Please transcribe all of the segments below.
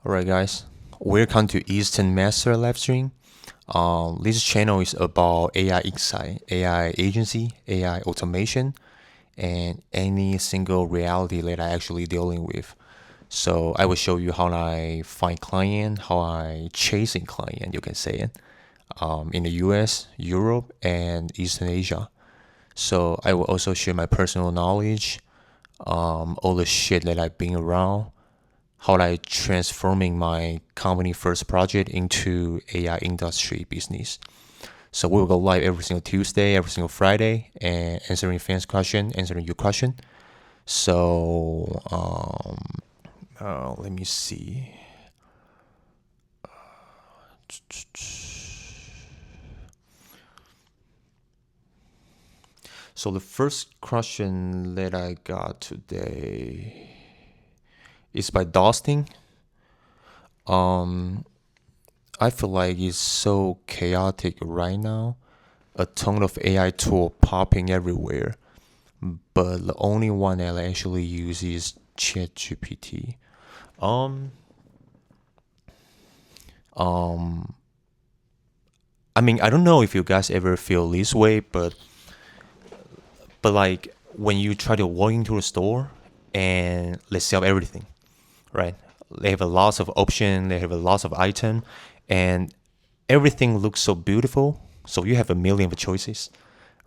Alright, guys, welcome to Eastern Master live stream. This channel is about AI insight, AI agency, AI automation, and any single reality that I actually dealing with. So I will show you how I find client, how I chasing client, you can say it, in the US, Europe, and Eastern Asia. So I will also share my personal knowledge, all the shit that I've been around, how I transforming my company first project into AI industry business. So we will go live every single Tuesday, every single Friday, and answering fans' question, answering your question. So let me see. So the first question that I got today is by Dosting. I feel like it's so chaotic right now. A ton of AI tool popping everywhere, but the only one that I actually use is ChatGPT. Um, um, I mean, I don't know if you guys ever feel this way, but like when you try to walk into a store and they sell everything, right? They have a lot of option, they have a lot of item, and everything looks so beautiful. So you have a million of choices,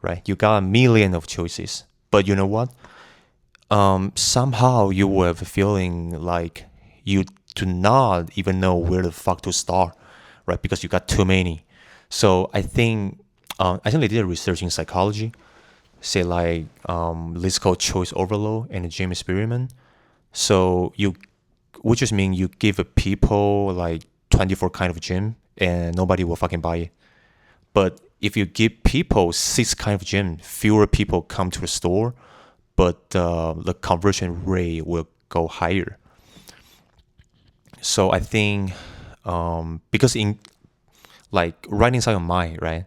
right? You got a million of choices, but you know what? Somehow you will have a feeling like you do not even know where the fuck to start, right? Because you got too many. So I think they did research in psychology, say like this called choice overload and the gym experiment. So which just mean you give a people like 24 kind of gym and nobody will fucking buy it. But if you give people six kind of gym, fewer people come to the store, but the conversion rate will go higher. So I think because in like right inside your mind, right,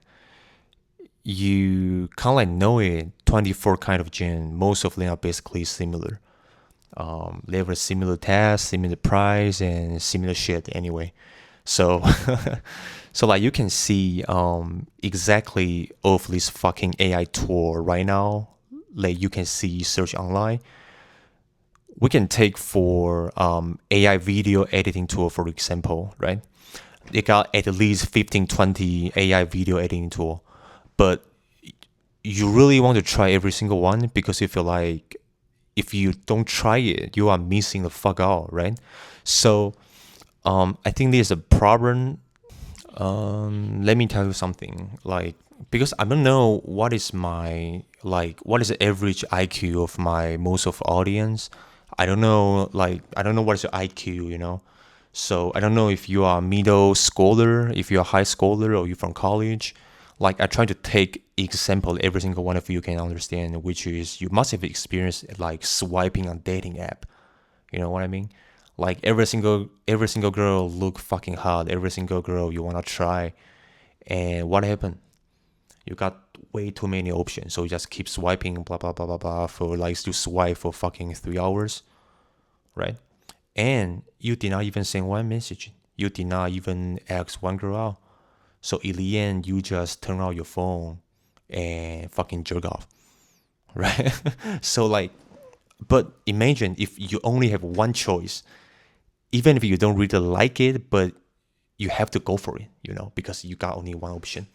you kind of like know it. 24 kind of gym, most of them are basically similar. They have a similar task, similar price, and similar shit anyway. So, so like you can see exactly of this fucking AI tool right now. Like you can see search online. We can take for AI video editing tool for example, right? They got at least 15, 20 AI video editing tool, but you really want to try every single one because you feel like if you don't try it, you are missing the fuck out, right? So I think there's a problem. Let me tell you something. Like because I don't know what is the average IQ of my most of audience. I don't know I don't know what is your IQ, you know. So I don't know if you are middle schooler, if you're a high schooler, or you from college. Like I try to take example every single one of you can understand, which is you must have experienced like swiping on dating app. You know what I mean? Like every single girl look fucking hot. Every single girl you wanna try, and what happened? You got way too many options, so you just keep swiping, blah blah blah blah blah, for like to swipe for fucking 3 hours, right? And you did not even send one message. You did not even ask one girl out. So in the end, you just turn out your phone and fucking jerk off, right? So like, but imagine if you only have one choice, even if you don't really like it, but you have to go for it, you know, because you got only one option.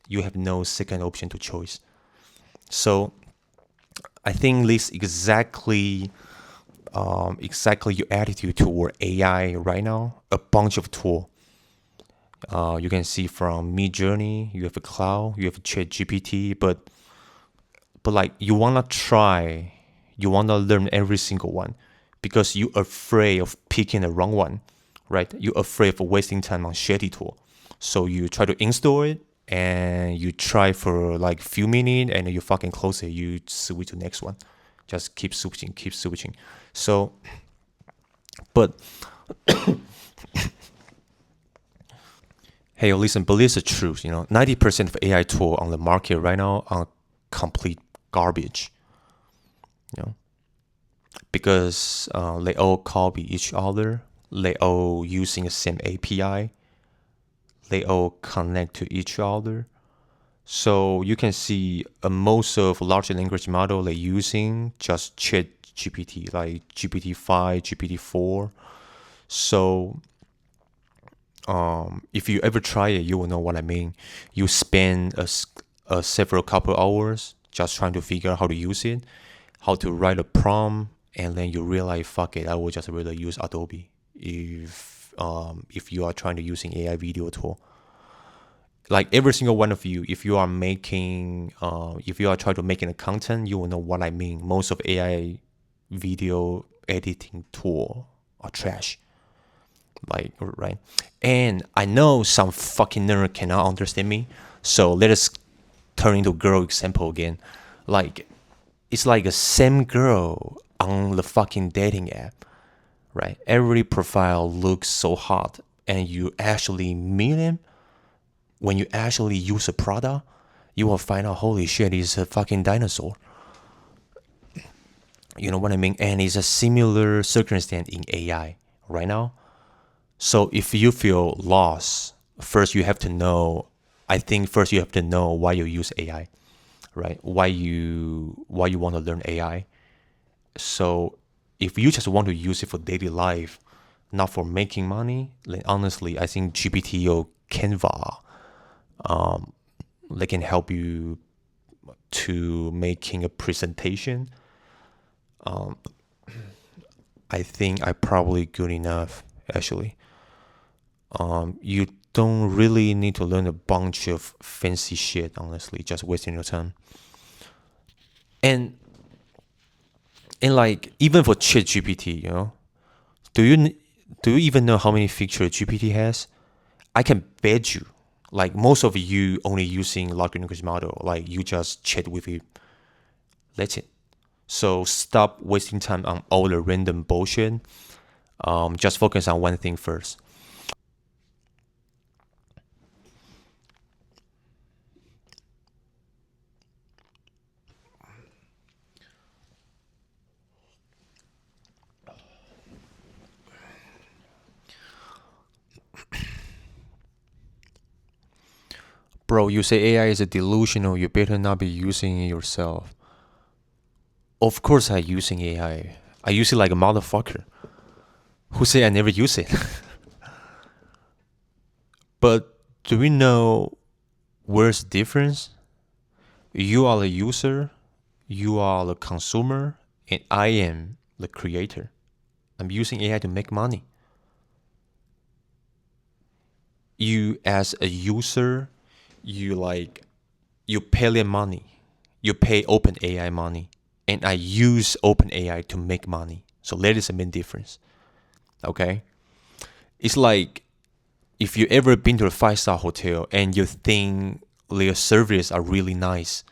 You have no second option to choose. So I think this exactly your attitude toward AI right now. A bunch of tool. You can see from Mid Journey, you have a cloud, you have a Chat GPT, but like you wanna learn every single one because you're afraid of picking the wrong one, right? You're afraid of wasting time on shitty tool. So you try to install it and you try for like few minutes and then you fucking close it, you switch to the next one. Just keep switching, keep switching. So but hey, listen, believe the truth, you know, 90% of AI tool on the market right now are complete garbage. You know, because they all copy each other. They all using the same API. They all connect to each other. So you can see most of large language model they're using just Chat GPT, like GPT-5, GPT-4. So if you ever try it, you will know what I mean. You spend a several couple hours just trying to figure out how to use it, how to write a prompt, and then you realize, fuck it, I will just rather use Adobe if you are trying to using AI video tool. Like every single one of you, if you are trying to making a content, you will know what I mean. Most of AI video editing tool are trash. Like, right? And I know some fucking nerd cannot understand me. So let us turn into girl example again. Like, it's like the same girl on the fucking dating app, right? Every profile looks so hot, and you actually meet him. When you actually use a product, you will find out, holy shit, he's a fucking dinosaur. You know what I mean? And it's a similar circumstance in AI right now. So if you feel lost, first you have to know. I think first you have to know why you use AI, right? Why you want to learn AI. So if you just want to use it for daily life, not for making money, then honestly, I think GPT or Canva, they can help you to making a presentation. I think I probably good enough actually. You don't really need to learn a bunch of fancy shit, honestly, just wasting your time. And like even for Chat GPT, do you do you even know how many features GPT has? I can bet you, like most of you only using large language model, like you just chat with it. That's it. So stop wasting time on all the random bullshit. Just focus on one thing first. Bro, you say AI is a delusional, you better not be using it yourself. Of course I using AI. I use it like a motherfucker. Who say I never use it? But do we know where's the difference? You are the user, you are the consumer, and I am the creator. I'm using AI to make money. You as a user, you pay them money. You pay OpenAI money. And I use OpenAI to make money. So that is the main difference. Okay? It's like if you ever been to a 5-star hotel and you think their service are really nice,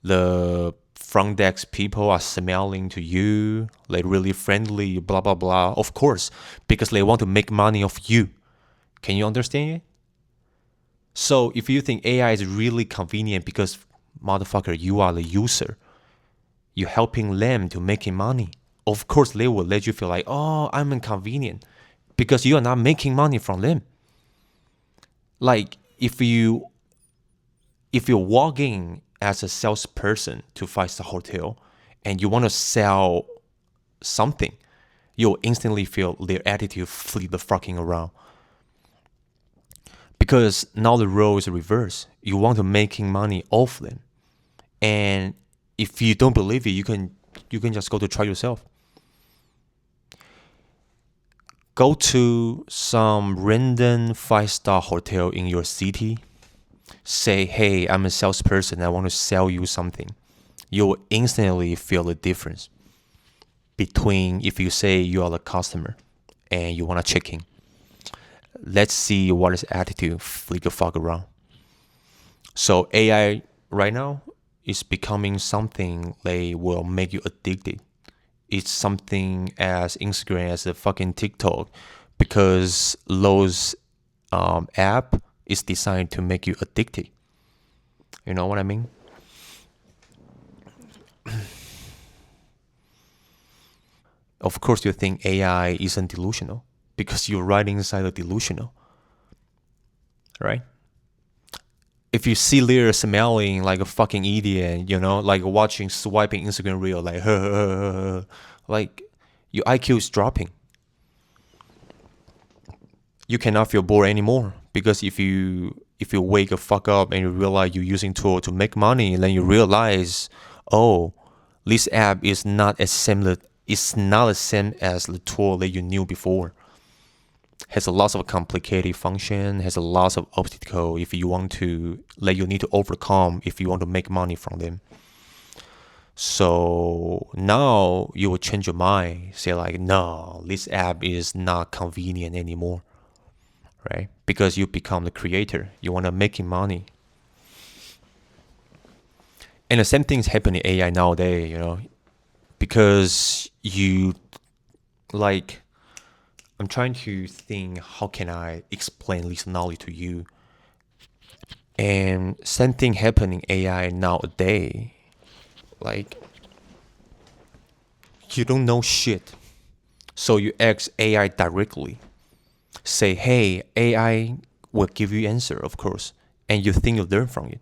the front desk people are smiling to you, they're really friendly, blah blah blah. Of course, because they want to make money off you. Can you understand it? So if you think AI is really convenient because motherfucker, you are the user, you're helping them to making money. Of course, they will let you feel like, oh, I'm inconvenient because you are not making money from them. Like if you walk in as a salesperson to 5-star hotel and you want to sell something, you'll instantly feel their attitude flip the fucking around. Because now the role is reversed. You want to making money off them. And if you don't believe it, you can just go to try yourself. Go to some random 5-star hotel in your city. Say, hey, I'm a salesperson. I want to sell you something. You'll instantly feel the difference between if you say you are the customer and you want to check in. Let's see what is attitude flip the fuck around. So AI right now is becoming something they will make you addicted. It's something as Instagram as a fucking TikTok because those app is designed to make you addicted. You know what I mean? Of course, you think AI isn't delusional because you're right inside the delusional, right? If you see Lear smiling like a fucking idiot, like watching swiping Instagram reel, like like your IQ is dropping. You cannot feel bored anymore, because if you wake the fuck up and you realize you're using tool to make money, and then you realize, oh, this app is not as similar. It's not the same as the tool that you knew before. Has a lot of complicated function, has a lot of obstacle if you want to, like, you need to overcome if you want to make money from them. So now you will change your mind, say like, no, this app is not convenient anymore, right? Because you become the creator, you want to making money. And the same thing's happening in AI nowadays, because you, like, I'm trying to think how can I explain this knowledge to you. And same thing happening AI nowadays. Like, you don't know shit, so you ask AI directly. Say, hey, AI will give you answer, of course, and you think you learn from it.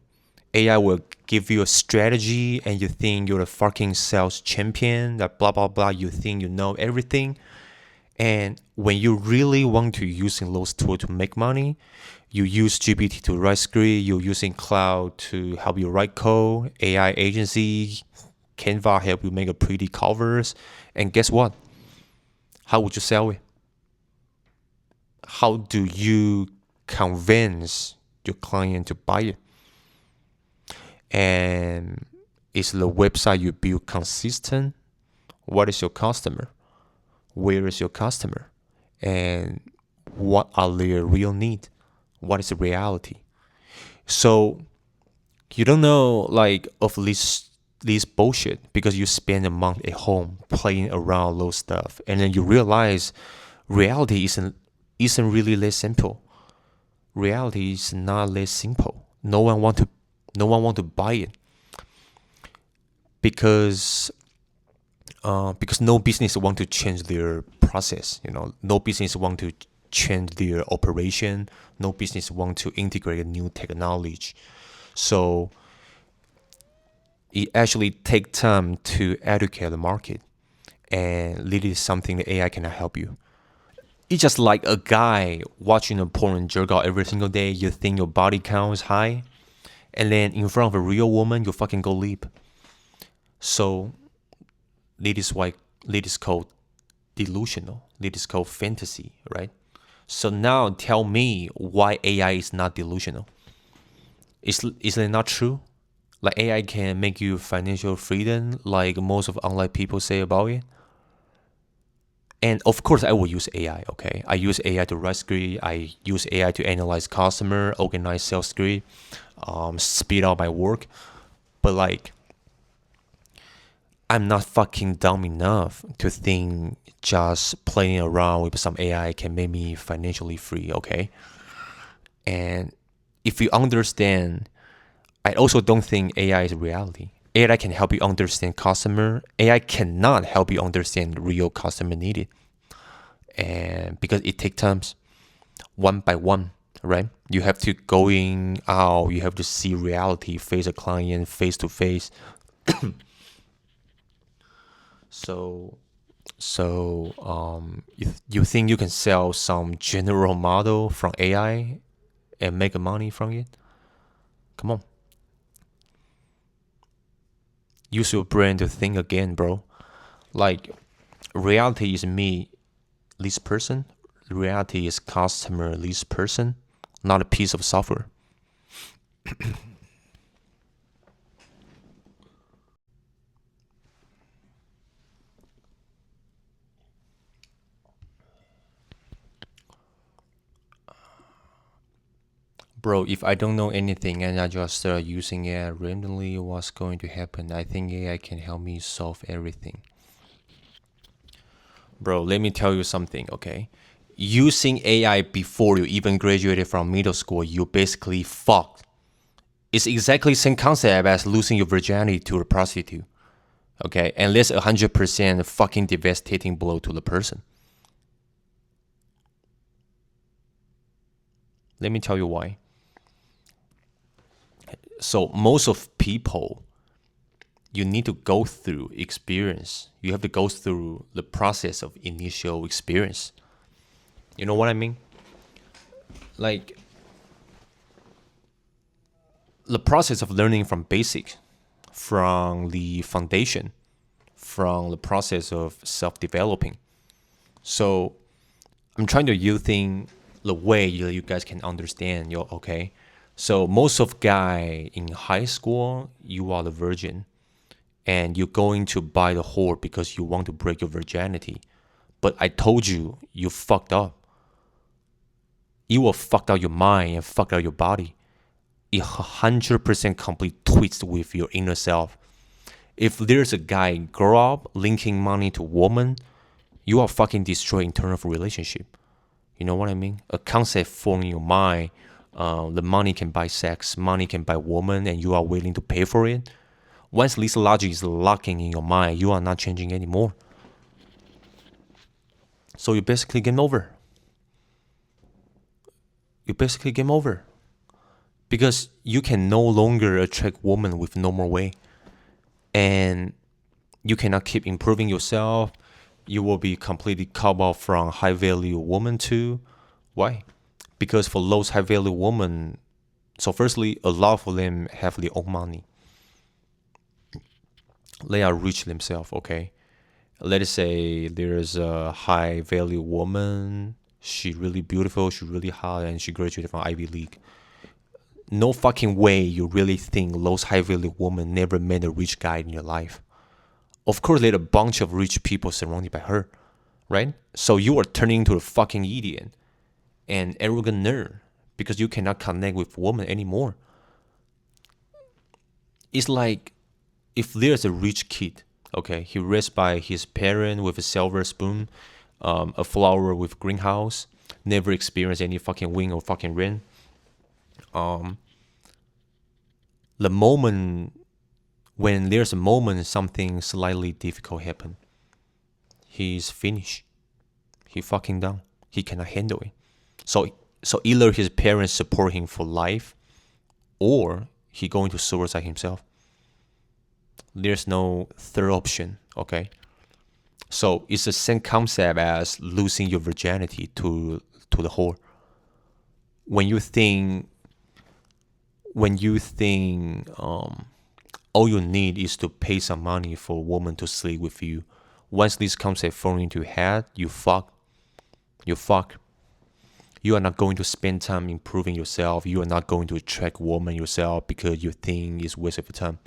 AI will give you a strategy, and you think you're a fucking sales champion, that blah blah blah. You think you know everything. And when you really want to using those tools to make money, you use GPT to write script, you're using cloud to help you write code, AI agency, Canva help you make a pretty covers. And guess what? How would you sell it? How do you convince your client to buy it? And is the website you build consistent? What is your customer? Where is your customer? And what are their real needs? What is the reality? So you don't know, like, of this bullshit, because you spend a month at home playing around those stuff, and then you realize reality isn't really that simple. Reality is not that simple. No one want to buy it, because no business want to change their process. No business want to change their operation. No business want to integrate a new technology. So it actually takes time to educate the market, and this is something that AI cannot help you. It's just like a guy watching a porn jerk out every single day. You think your body count is high, and then in front of a real woman, you fucking go leap. So this is called delusional. This is called fantasy, right? So now tell me why AI is not delusional. Is it not true? Like, AI can make you financial freedom, like most of online people say about it. And of course, I will use AI. Okay, I use AI to write script. I use AI to analyze customer, organize sales script, speed up my work. But like, I'm not fucking dumb enough to think just playing around with some AI can make me financially free. Okay, and if you understand, I also don't think AI is reality. AI can help you understand customer. AI cannot help you understand real customer needed. And because it takes time, one by one, right? You have to going out, you have to see reality, face a client face to face. So you think you can sell some general model from AI and make money from it? Come on. Use your brain to think again, bro. Like, reality is me, this person. Reality is customer, this person, not a piece of software. Bro, if I don't know anything and I just start using it randomly, what's going to happen? I think AI can help me solve everything. Bro, let me tell you something, okay? Using AI before you even graduated from middle school, you basically fucked. It's exactly the same concept as losing your virginity to a prostitute, okay? And that's 100% fucking devastating blow to the person. Let me tell you why. So most of people, you need to go through experience. You have to go through the process of initial experience. You know what I mean? Like the process of learning from basics, from the foundation, from the process of self-developing. So I'm trying to use things the way you guys can understand. Okay. So most of guy in high school, you are the virgin, and you're going to buy the whore because you want to break your virginity. But I told you, you fucked up. You will fucked out your mind and fucked out your body. It 100% complete twist with your inner self. If there's a guy grow up linking money to woman, you are fucking destroying internal relationship. You know what I mean? A concept formed in your mind. The money can buy sex, money can buy woman, and you are willing to pay for it. Once this logic is locking in your mind, you are not changing anymore. So you basically game over. You basically game over. Because you can no longer attract women with normal way. And you cannot keep improving yourself. You will be completely cut off from high value women too. Why? Because for those high value women, so firstly, a lot of them have their own money. They are rich themselves, okay? Let's say there's a high value woman. She really beautiful, she really hot, and she graduated from Ivy League. No fucking way you really think those high value women never met a rich guy in your life. Of course, there are a bunch of rich people surrounded by her, right? So you are turning into a fucking idiot and arrogant nerd because you cannot connect with women anymore. It's like if there's a rich kid, okay, he raised by his parent with a silver spoon, a flower with greenhouse, never experienced any fucking wind or fucking rain. The moment when there's a moment something slightly difficult happen, he's finished. He fucking done. He cannot handle it. So either his parents support him for life, or he going to suicide himself. There's no third option. Okay. So it's the same concept as losing your virginity to the whore. When you think all you need is to pay some money for a woman to sleep with you. Once this concept falls into your head, you fuck. You fuck. You are not going to spend time improving yourself. You are not going to attract woman yourself because you think it's waste of time.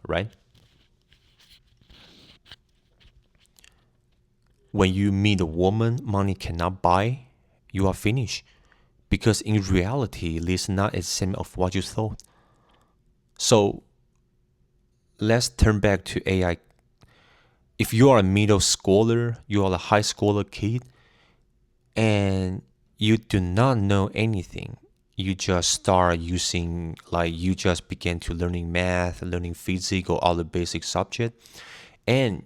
Right? When you meet a woman money cannot buy, you are finished. Because in reality, this is not the same of what you thought. So let's turn back to AI. If you are a middle schooler, you are a high schooler kid, and you do not know anything, you just start using, like you just begin to learning math, learning physics or other basic subject, and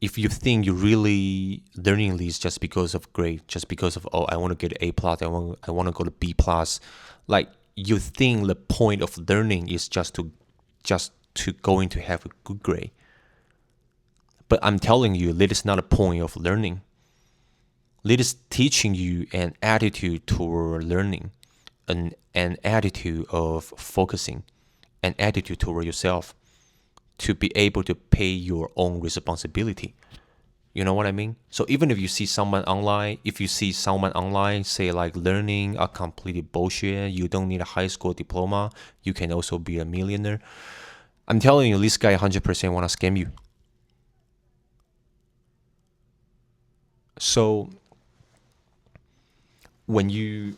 if you think you're really learning this just because of grade, just because of I want to get A plus, I want to go to B plus, like you think the point of learning is just to going to have a good grade. But I'm telling you, that is not a point of learning. It is teaching you an attitude toward learning, an attitude of focusing, an attitude toward yourself, to be able to pay your own responsibility. You know what I mean? So even if you see someone online, say like learning are completely bullshit, you don't need a high school diploma, you can also be a millionaire. I'm telling you, this guy 100% want to scam you. So when you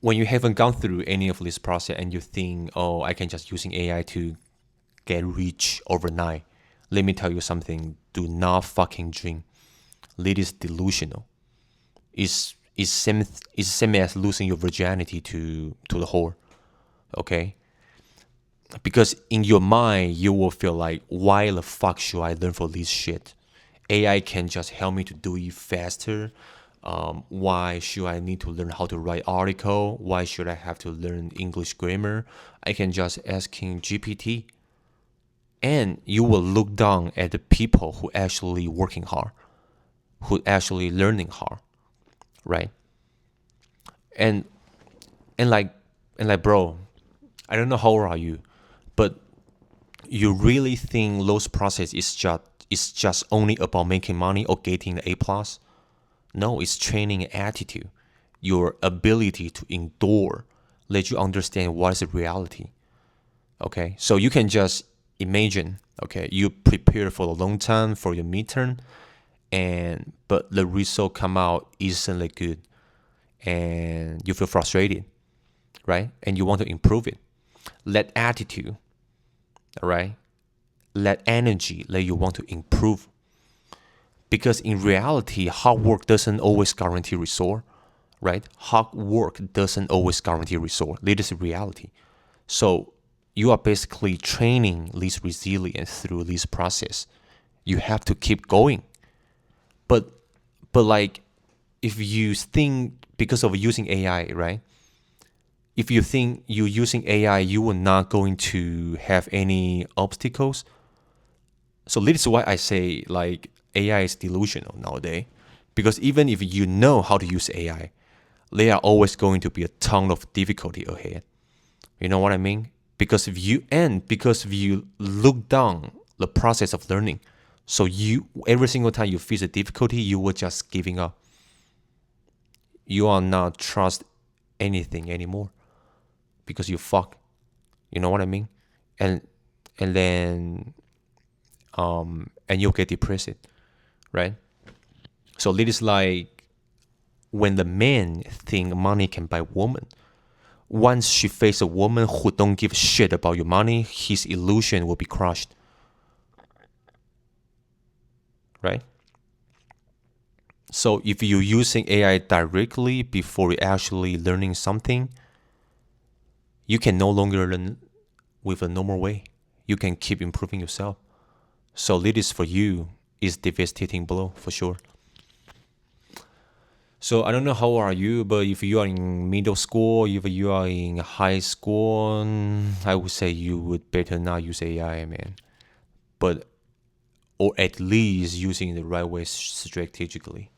haven't gone through any of this process and you think, oh, I can just using AI to get rich overnight, let me tell you something. Do not fucking dream. It is delusional. It's same as losing your virginity to the whore. Okay? Because in your mind, you will feel like, why the fuck should I learn for this shit? AI can just help me to do it faster. Why should I need to learn how to write article? Why should I have to learn English grammar? I can just asking GPT, and you will look down at the people who actually working hard, who actually learning hard, right? And and like and like, bro, I don't know how old are you, but you really think those process is just only about making money or getting the A+? No, it's training attitude, your ability to endure, let you understand what is the reality. Okay, so you can just imagine. Okay, you prepare for a long time for your midterm, and but the result come out isn't good, and you feel frustrated, right? And you want to improve it. That attitude, all right, that energy that you want to improve. Because in reality, hard work doesn't always guarantee result, right? Hard work doesn't always guarantee result. That is reality. So you are basically training this resilience through this process. You have to keep going. But like, if you think because of using AI, right? If you think you using AI, you are not going to have any obstacles. So this is why I say like AI is delusional nowadays. Because even if you know how to use AI, there are always going to be a ton of difficulty ahead. You know what I mean? Because if you look down the process of learning, so you every single time you face a difficulty, you were just giving up. You are not trust anything anymore because you fuck. You know what I mean? And and then and you'll get depressed, right? So it is like when the man think money can buy woman. Once she face a woman who don't give a shit about your money, his illusion will be crushed. Right? So if you're using AI directly before you're actually learning something, you can no longer learn with a normal way. You can keep improving yourself. So this for you is devastating blow for sure. So I don't know how are you, but if you are in middle school, if you are in high school, I would say you would better not use AI, man. But or at least using it the right way strategically.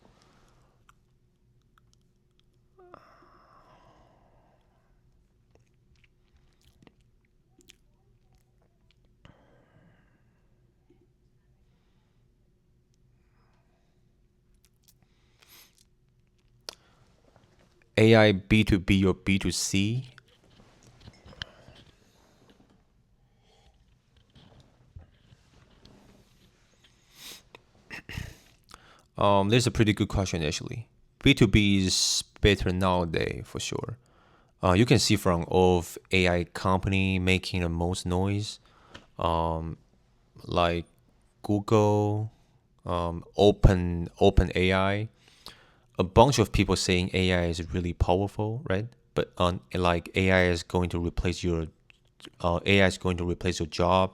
AI B2B or B2C. That's a pretty good question actually. B2B is better nowadays for sure. You can see from all of AI company making the most noise, like Google, Open AI. A bunch of people saying AI is really powerful, right? But like AI is going to replace AI is going to replace your job,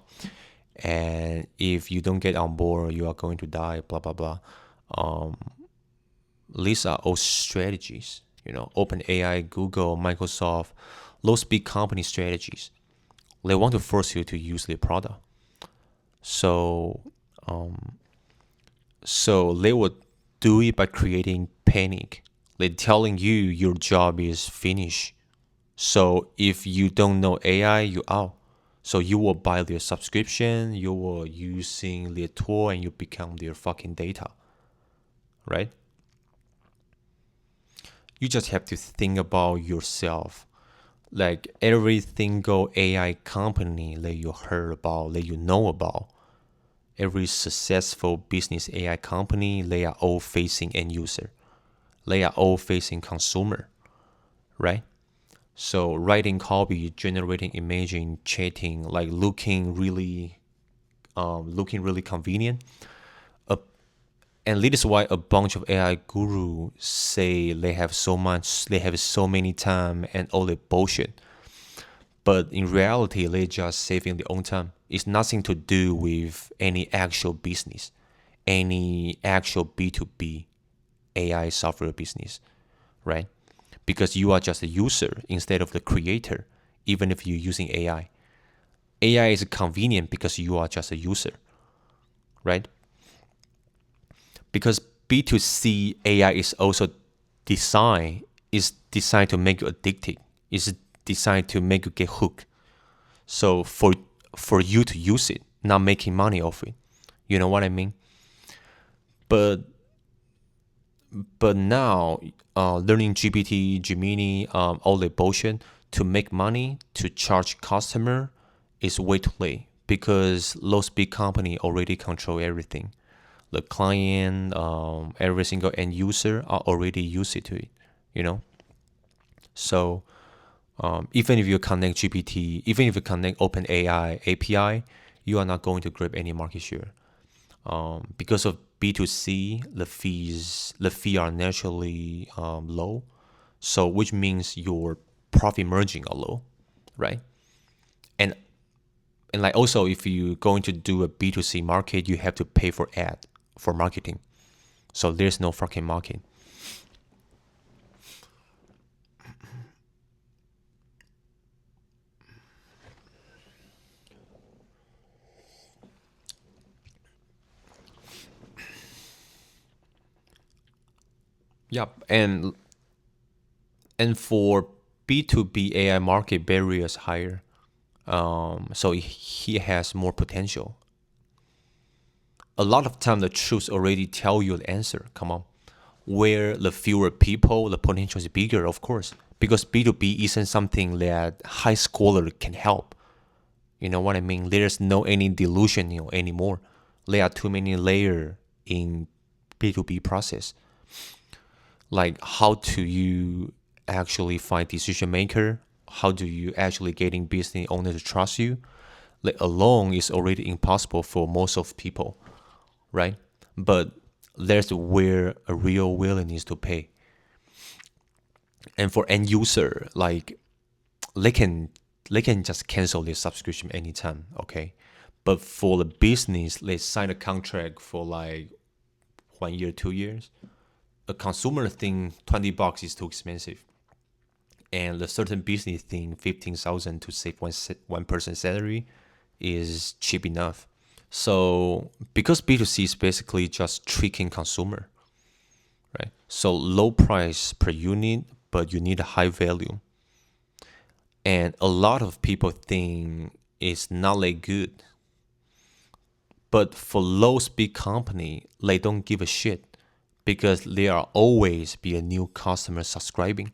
and if you don't get on board, you are going to die. Blah blah blah. Um, these are all strategies. OpenAI, Google, Microsoft, those big company strategies. They want to force you to use their product. So, so they would do it by creating panic. They're telling you your job is finished. So if you don't know AI, you out. So you will buy their subscription, you will using their tool, and you become their fucking data, right? You just have to think about yourself. Like every single AI company that you heard about, that you know about, every successful business AI company, they are all facing end user. They are all facing consumer, right? So writing copy, generating imaging, chatting, like looking really convenient. And this is why a bunch of AI gurus say they have so many time and all the bullshit. But in reality, they're just saving their own time. It's nothing to do with any actual business, any actual B2B. AI software business, right? Because you are just a user instead of the creator, even if you're using AI. AI is convenient because you are just a user, right? Because B2C AI is also designed to make you addicted. It's designed to make you get hooked. So for you to use it, not making money off it. You know what I mean? But now, learning GPT, Gemini, all the bullshit to make money to charge customer is way too late because those big company already control everything. The client, every single end user are already used to it. You know, so even if you connect GPT, even if you connect OpenAI API, you are not going to grab any market share. Because of B2C, the fee are naturally low, so which means your profit margin are low, right? And like also if you going to do a B2C market, you have to pay for ad for marketing. So there's no fucking market. Yep. And for B2B AI market barriers higher. So he has more potential. A lot of time the truth already tell you the answer. Come on. Where the fewer people, the potential is bigger, of course. Because B2B isn't something that high scholar can help. You know what I mean? There's no any delusion anymore. There are too many layers in B2B process. Like how do you actually find decision maker? How do you actually getting business owner to trust you? Like alone is already impossible for most of people, right? But there's where a real willingness to pay. And for end user, like they can just cancel their subscription anytime, okay? But for the business, they sign a contract for like 1 year, 2 years. A consumer thing, $20 is too expensive. And the certain business thing, 15,000 to save one person salary is cheap enough. So because B2C is basically just tricking consumer, right? So low price per unit, but you need a high value. And a lot of people think it's not that good. But for those big company, they don't give a shit because there are always be a new customer subscribing.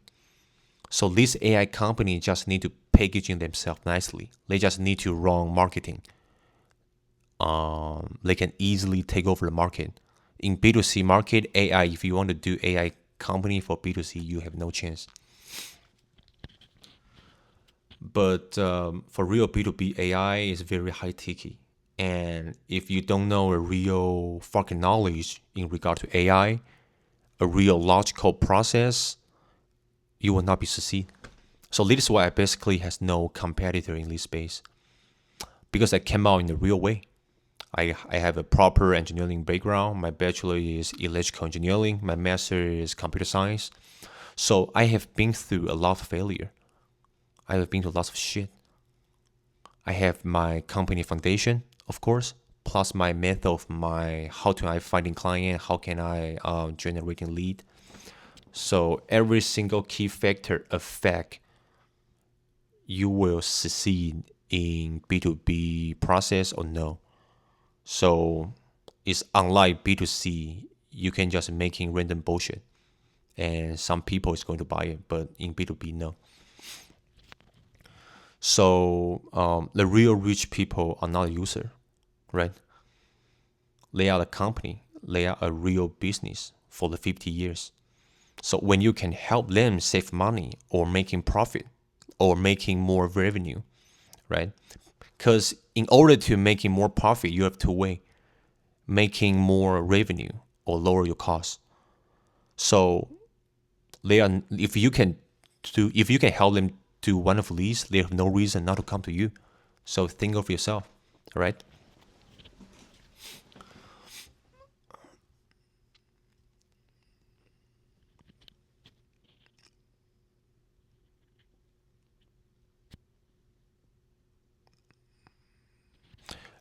So this AI company just need to packaging themselves nicely. They just need to run marketing. They can easily take over the market. In B2C market, AI, if you want to do AI company for B2C, you have no chance. But for real B2B AI is very high ticky. And if you don't know a real fucking knowledge in regard to AI, a real logical process, you will not be succeed. So this is why I basically has no competitor in this space. Because I came out in the real way. I have a proper engineering background. My bachelor is electrical engineering. My master is computer science. So I have been through a lot of failure. I have been through lots of shit. I have my company foundation, of course, plus my method of my how to I finding client, how can I generating lead. So every single key factor affect you will succeed in B2B process or no. So it's unlike B2C, you can just making random bullshit and some people is going to buy it, but in B2B, no. So the real rich people are not a user, right? They are a company. They are a real business for the 50 years. So when you can help them save money or making profit or making more revenue, right? Because in order to making more profit, you have two way: making more revenue or lower your costs. So they are if you can help them do one of these, they have no reason not to come to you. So think of yourself, right?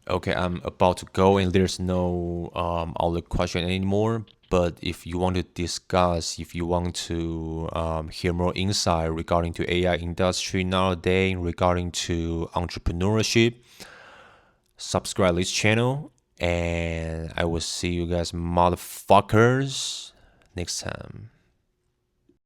Okay, I'm about to go and there's no other question anymore. But if you want to discuss, if you want to hear more insight regarding to AI industry nowadays, regarding to entrepreneurship, subscribe this channel, and I will see you guys motherfuckers next time.